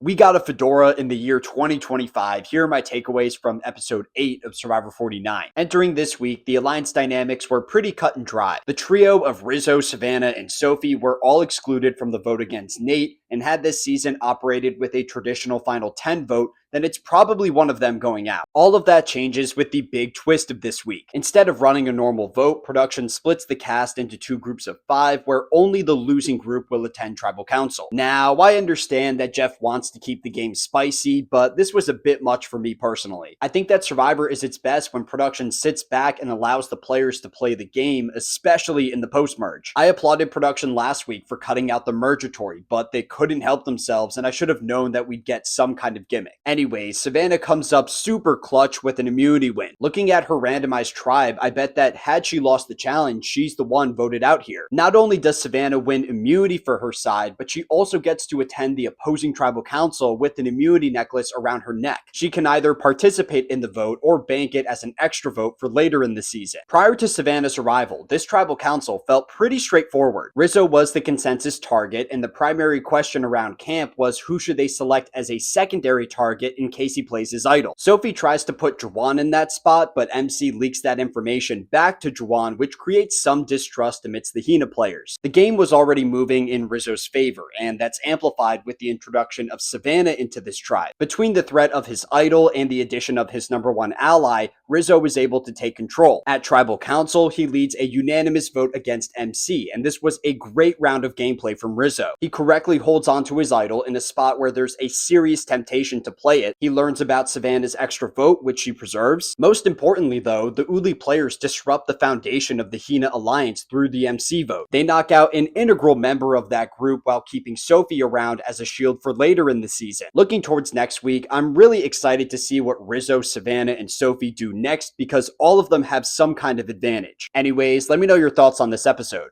We got a Fedora in the year 2025. Here are my takeaways from episode 8 of Survivor 49. Entering this week, the alliance dynamics were pretty cut and dry. The trio of Rizzo, Savannah, and Sophie were all excluded from the vote against Nate, and had this season operated with a traditional Final 10 vote, then it's probably one of them going out. All of that changes with the big twist of this week. Instead of running a normal vote, production splits the cast into two groups of 5, where only the losing group will attend tribal council. Now, I understand that Jeff wants to keep the game spicy, but this was a bit much for me personally. I think that Survivor is its best when production sits back and allows the players to play the game, especially in the post-merge. I applauded production last week for cutting out the mergatory, but they couldn't help themselves, and I should have known that we'd get some kind of gimmick. Anyways, Savannah comes up super clutch with an immunity win. Looking at her randomized tribe, I bet that had she lost the challenge, she's the one voted out here. Not only does Savannah win immunity for her side, but she also gets to attend the opposing tribal council with an immunity necklace around her neck. She can either participate in the vote or bank it as an extra vote for later in the season. Prior to Savannah's arrival, this tribal council felt pretty straightforward. Rizzo was the consensus target, and the primary question around camp was who should they select as a secondary target in case he plays his idol. Sophie tries to put Juwan in that spot, but MC leaks that information back to Juwan, which creates some distrust amidst the Hina players. The game was already moving in Rizzo's favor, and that's amplified with the introduction of Savannah into this tribe. Between the threat of his idol and the addition of his number one ally, Rizzo was able to take control. At tribal council, he leads a unanimous vote against MC, and this was a great round of gameplay from Rizzo. He correctly holds onto his idol in a spot where there's a serious temptation to play it. He learns about Savannah's extra vote, which she preserves. Most importantly though, the Uli players disrupt the foundation of the Hina alliance through the MC vote. They knock out an integral member of that group while keeping Sophie around as a shield for later in the season. Looking towards next week, I'm really excited to see what Rizzo, Savannah, and Sophie do next because all of them have some kind of advantage. Anyways, let me know your thoughts on this episode.